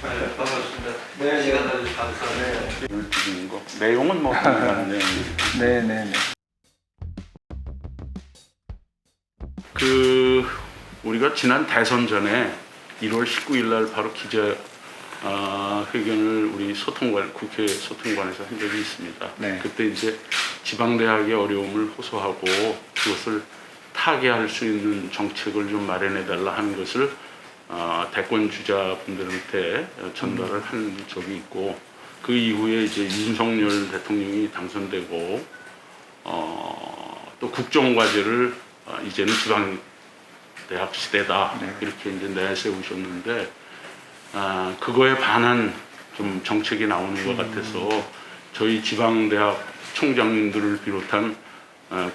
네, 반갑습니다. 네, 시간 내주셔서 감사합니다. 드리는 거. 내용은 뭐 중요한 내용입니다. 네네네. 우리가 지난 대선 전에 1월 19일 날 바로 기자 회견을 우리 국회 소통관에서 한 적이 있습니다. 네. 그때 이제 지방대학의 어려움을 호소하고 그것을 타개할 수 있는 정책을 좀 마련해달라 하는 것을 대권 주자분들한테 전달을 한 적이 있고, 그 이후에 이제 윤석열 대통령이 당선되고 또 국정과제를 이제는 지방대학 시대다, 네. 이렇게 이제 내세우셨는데 그거에 반한 좀 정책이 나오는 것 같아서 저희 지방대학 총장님들을 비롯한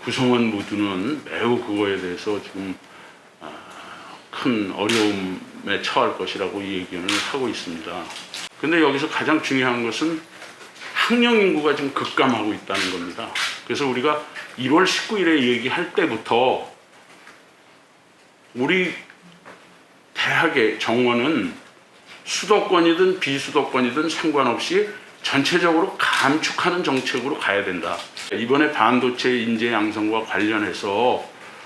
구성원 모두는 매우 그거에 대해서 지금 큰 어려움에 처할 것이라고 이 의견을 하고 있습니다. 근데 여기서 가장 중요한 것은 학령 인구가 지금 급감하고 있다는 겁니다. 그래서 우리가 1월 19일에 얘기할 때부터 우리 대학의 정원은 수도권이든 비수도권이든 상관없이 전체적으로 감축하는 정책으로 가야 된다. 이번에 반도체 인재 양성과 관련해서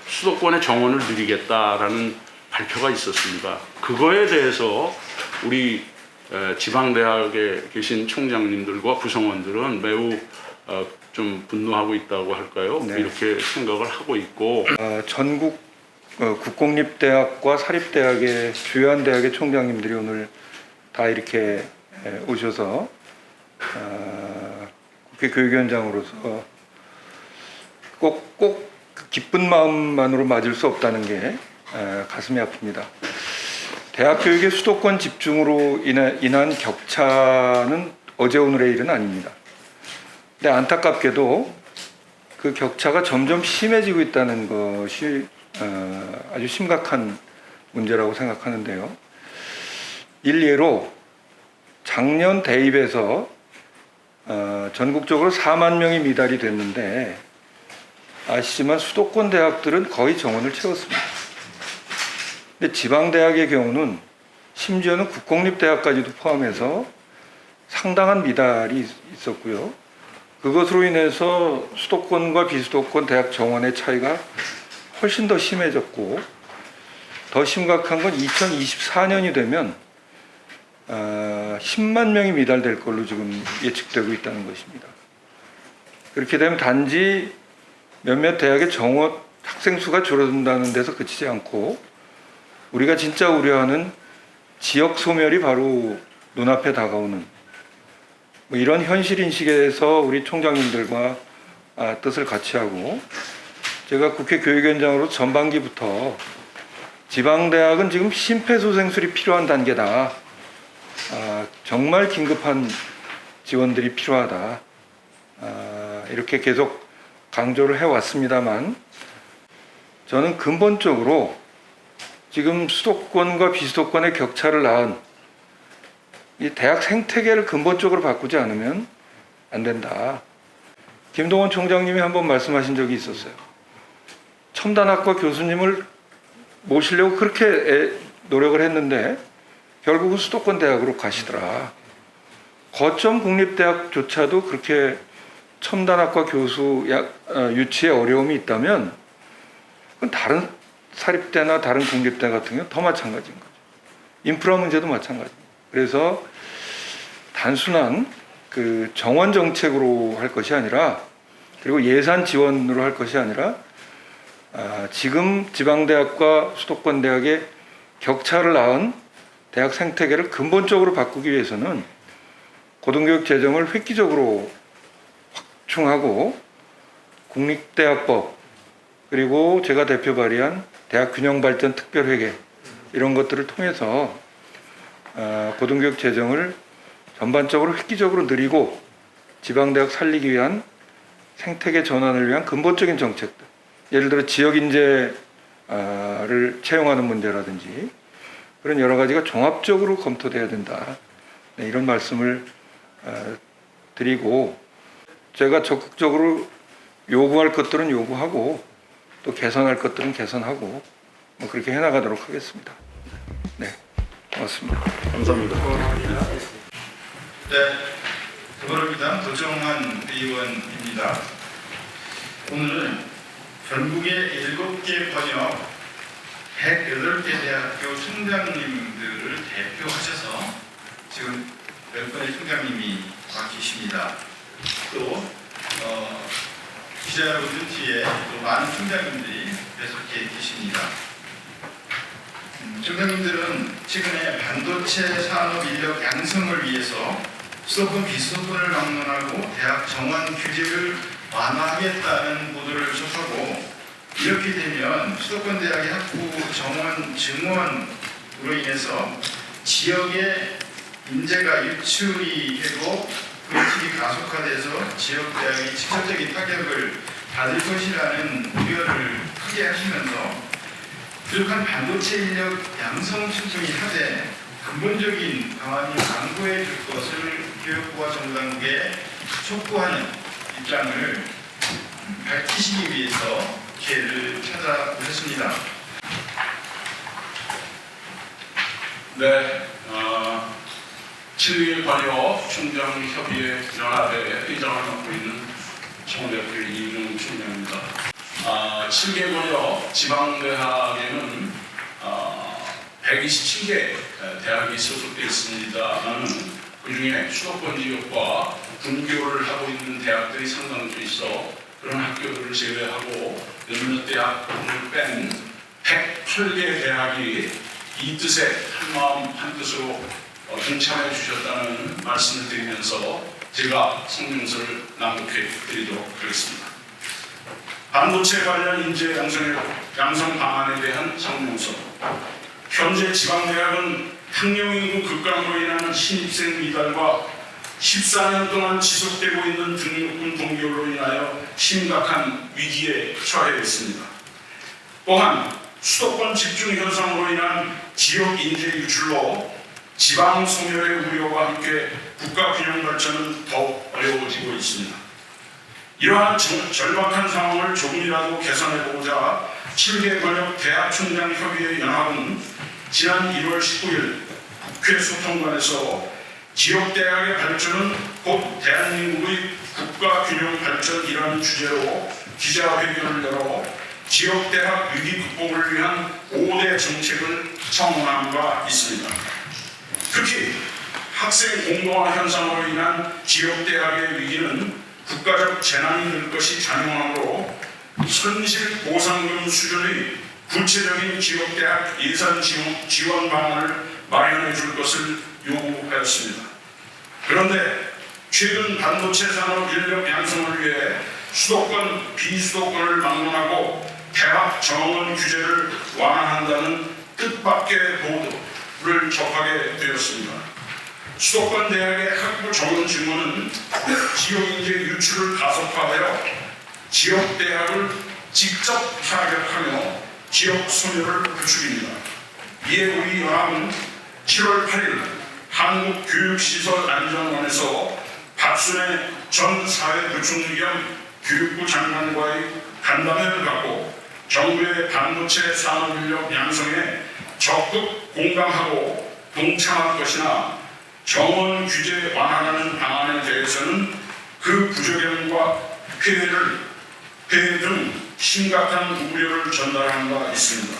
수도권의 정원을 늘리겠다라는 발표가 있었습니다. 그거에 대해서 우리 지방대학에 계신 총장님들과 구성원들은 매우 좀 분노하고 있다고 할까요? 네. 이렇게 생각을 하고 있고, 전국 국공립대학과 사립대학의 주요한 대학의 총장님들이 오늘 다 이렇게 오셔서 국회 교육위원장으로서 꼭 기쁜 마음만으로 맞을 수 없다는 게 가슴이 아픕니다. 대학 교육의 수도권 집중으로 인한 격차는 어제 오늘의 일은 아닙니다. 근데 안타깝게도 그 격차가 점점 심해지고 있다는 것이 아주 심각한 문제라고 생각하는데요. 일례로 작년 대입에서 전국적으로 4만 명이 미달이 됐는데, 아시지만 수도권 대학들은 거의 정원을 채웠습니다. 근데 지방대학의 경우는 심지어는 국공립대학까지도 포함해서 상당한 미달이 있었고요. 그것으로 인해서 수도권과 비수도권 대학 정원의 차이가 훨씬 더 심해졌고, 더 심각한 건 2024년이 되면 10만 명이 미달될 걸로 지금 예측되고 있다는 것입니다. 그렇게 되면 단지 몇몇 대학의 정원 학생 수가 줄어든다는 데서 그치지 않고, 우리가 진짜 우려하는 지역 소멸이 바로 눈앞에 다가오는 뭐 이런 현실 인식에서 우리 총장님들과 뜻을 같이 하고, 제가 국회 교육위원장으로 전반기부터 지방대학은 지금 심폐소생술이 필요한 단계다, 정말 긴급한 지원들이 필요하다, 이렇게 계속 강조를 해왔습니다만, 저는 근본적으로 지금 수도권과 비수도권의 격차를 낳은 이 대학 생태계를 근본적으로 바꾸지 않으면 안 된다. 김동원 총장님이 한번 말씀하신 적이 있었어요. 첨단학과 교수님을 모시려고 그렇게 노력을 했는데 결국은 수도권 대학으로 가시더라. 거점 국립대학조차도 그렇게 첨단학과 교수 유치에 어려움이 있다면, 그건 다른 사립대나 다른 국립대 같은 경우 더 마찬가지인 거죠. 인프라 문제도 마찬가지입니다. 그래서 단순한 그 정원 정책으로 할 것이 아니라, 그리고 예산 지원으로 할 것이 아니라, 지금 지방대학과 수도권 대학의 격차를 낳은 대학 생태계를 근본적으로 바꾸기 위해서는 고등교육 재정을 획기적으로 확충하고, 국립대학법, 그리고 제가 대표 발의한 대학균형발전 특별회계, 이런 것들을 통해서 고등교육 재정을 전반적으로 획기적으로 늘리고 지방대학 살리기 위한 생태계 전환을 위한 근본적인 정책들, 예를 들어 지역인재를 채용하는 문제라든지 그런 여러 가지가 종합적으로 검토돼야 된다, 이런 말씀을 드리고, 제가 적극적으로 요구할 것들은 요구하고 또 개선할 것들은 개선하고 뭐 그렇게 해나가도록 하겠습니다. 네. 고맙습니다. 감사합니다. 네, 더불어민주당 도정환 의원입니다. 오늘은 전국의 7개 번역 108개 대학교 총장님들을 대표하셔서 지금 몇 번의 총장님이 와 계십니다. 또 기자 여러분들 뒤에 또 많은 총장님들이 계속해 계십니다. 총장님들은 최근에 반도체 산업 인력 양성을 위해서 수도권 비수도권을 막론하고 대학 정원 규제를 완화하겠다는 보도를 접하고, 이렇게 되면 수도권 대학의 학부 정원 증원으로 인해서 지역의 인재가 유출이 되고 유출이 가속화돼서 지역 대학이 직접적인 타격을 받을 것이라는 우려를 크게 하시면서 부족한 반도체 인력 양성 충분히 하되 근본적인 방안을 강구해 줄 것을 교육부와 정부 당국에 촉구하는 입장을 밝히시기 위해서 기회를 찾아오셨습니다. 네, 7일 번역 총장협의회 연합회 회장을 맡고 있는 청대학교 이윤중 총장입니다. 7개 번역 지방대학에는 127개 대학이 소속되어 있습니다만, 그중에 수도권 지역과 분교를 하고 있는 대학들이 상당수 있어 그런 학교들을 제외하고 몇몇 대학을 뺀 108개 대학이 이 뜻에 한마음 한뜻으로 동참해 주셨다는 말씀을 드리면서 제가 성명서를 낭독해 드리도록 하겠습니다. 반도체 관련 인재 양성 방안에 대한 성명서. 현재 지방대학은 학령인구 급감으로 인한 신입생 미달과 14년 동안 지속되고 있는 등록금 동결로 인하여 심각한 위기에 처해 있습니다. 또한 수도권 집중 현상으로 인한 지역 인재 유출로 지방 소멸의 우려와 함께 국가 균형 발전은 더욱 어려워지고 있습니다. 이러한 절박한 상황을 조금이라도 개선해보고자 7개 번역 대학총장 협의회 연합은 지난 1월 19일 국회 소통관에서 지역대학의 발전은 곧 대한민국의 국가균형 발전이라는 주제로 기자회견을 열어 지역대학 위기 극복을 위한 5대 정책을 청원한 바 있습니다. 특히 학생 공동화 현상으로 인한 지역대학의 위기는 국가적 재난이 될 것이 자명하므로 손실 보상금 수준의 구체적인 지역대학 예산 지원 방안을 마련해 줄 것을 요구하였습니다. 그런데 최근 반도체 산업 인력 양성을 위해 수도권, 비수도권을 막론하고 대학 정원 규제를 완화한다는 뜻밖의 보도를 접하게 되었습니다. 수도권 대학의 학부 정원 증원은 지역인재 유출을 가속화하여 지역 대학을 직접 타격하며 지역 소멸을 부추깁니다. 이에 우리 연합은 7월 8일 한국교육시설안전원에서 박순애 전 사회부총리 겸 교육부 장관과의 간담회를 갖고 정부의 반도체 산업인력 양성에 적극 공감하고 동참할 것이나 정원 규제 완화하는 방안에 대해서는 그 부적용과 폐해 등 심각한 우려를 전달한 바 있습니다.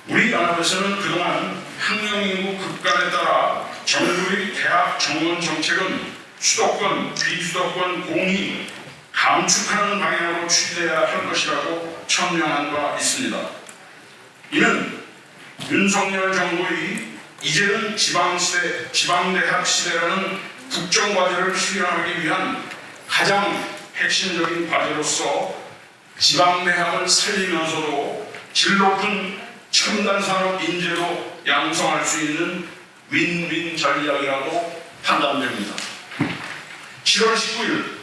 우리 연합에서는 그동안 학령인구 급감에 따라 정부의 대학 정원 정책은 수도권, 비수도권 공히 감축하는 방향으로 추진해야 할 것이라고 천명한 바 있습니다. 이는 윤석열 정부의 이제는 지방대학 시대라는 국정과제를 수행하기 위한 가장 핵심적인 과제로서 지방대학을 살리면서도 질 높은 첨단산업 인재로 양성할 수 있는 윈윈 전략이라고 판단됩니다. 7월 19일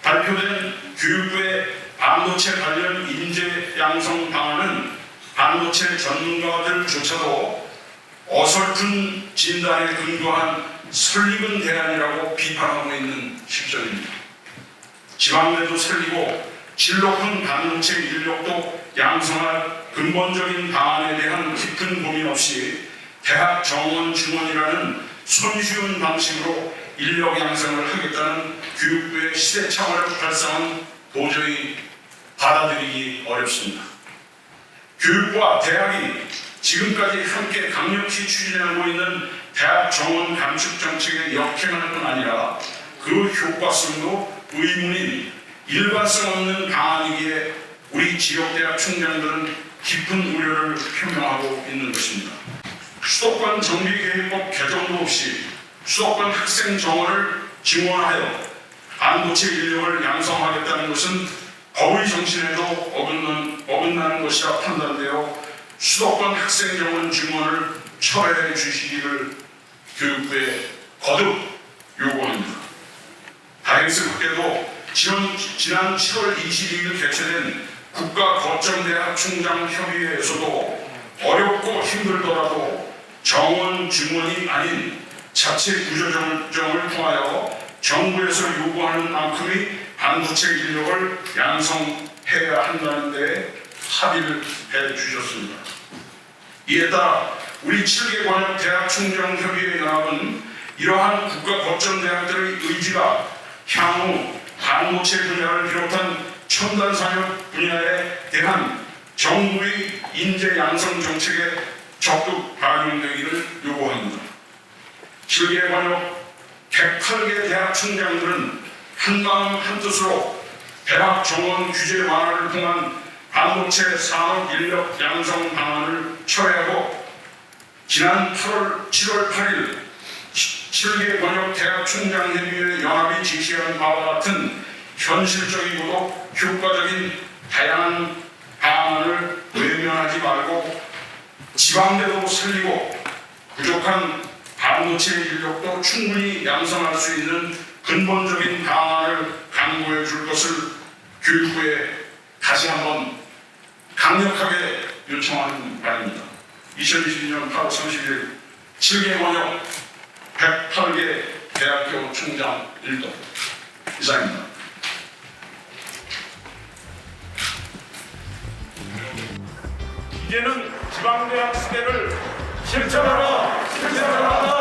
발표된 교육부의 반도체 관련 인재 양성 방안은 반도체 전문가들조차도 어설픈 진단에 근거한 설립은 대안이라고 비판하고 있는 실정입니다. 지방대도 살리고 질 높은 반도체 인력도 양성할 근본적인 방안에 대한 깊은 고민 없이 대학 정원 증원이라는 손쉬운 방식으로 인력 양성을 하겠다는 교육부의 시대 차원의 발상은 도저히 받아들이기 어렵습니다. 교육부와 대학이 지금까지 함께 강력히 추진하고 있는 대학 정원 감축 정책에 역행하는 뿐 아니라 그 효과성도 의문인 일관성 없는 방안이기에 우리 지역대학 총장들은 깊은 우려를 표명하고 있는 것입니다. 수도권 정비계획법 개정도 없이 수도권 학생 정원을 증원하여 반도체 인력을 양성하겠다는 것은 법의 정신에도 어긋나는 것이라 판단되어 수도권 학생 정원 증원을 철회해 주시기를 교육부에 거듭 요구합니다. 다행스럽게도 지난 7월 22일 개최된 국가거점대학총장협의회에서도 어렵고 힘들더라도 정원 증원이 아닌 자체 구조조정을 통하여 정부에서 요구하는 만큼의 반도체 인력을 양성해야 한다는 데 합의를 해 주셨습니다. 이에 따라 우리 7개 관역 대학 총장협의회 연합은 이러한 국가거점대학들의 의지가 향후 반도체 분야를 비롯한 첨단 산업 분야에 대한 정부의 인재 양성 정책에 적극 반영되기를 요구합니다. 7개 관역 108개 대학 총장들은 한마음 한뜻으로 대학 정원 규제 완화를 통한 반도체 산업 인력 양성 방안을 철회하고 지난 7월 8일 7개 권역 대학 총장협의회 연합이 제시한 바와 같은 현실적이고도 효과적인 다양한 방안을 외면하지 말고 지방대도 살리고 부족한 반도체 인력도 충분히 양성할 수 있는 근본적인 방안을 강구해 줄 것을 교육부에 다시 한번 강력하게 요청하는 바입니다. 2022년 8월 30일 7개 권역 108개 대학교 총장 일동 이상입니다. 이제는 지방대학 시대를 실천하라!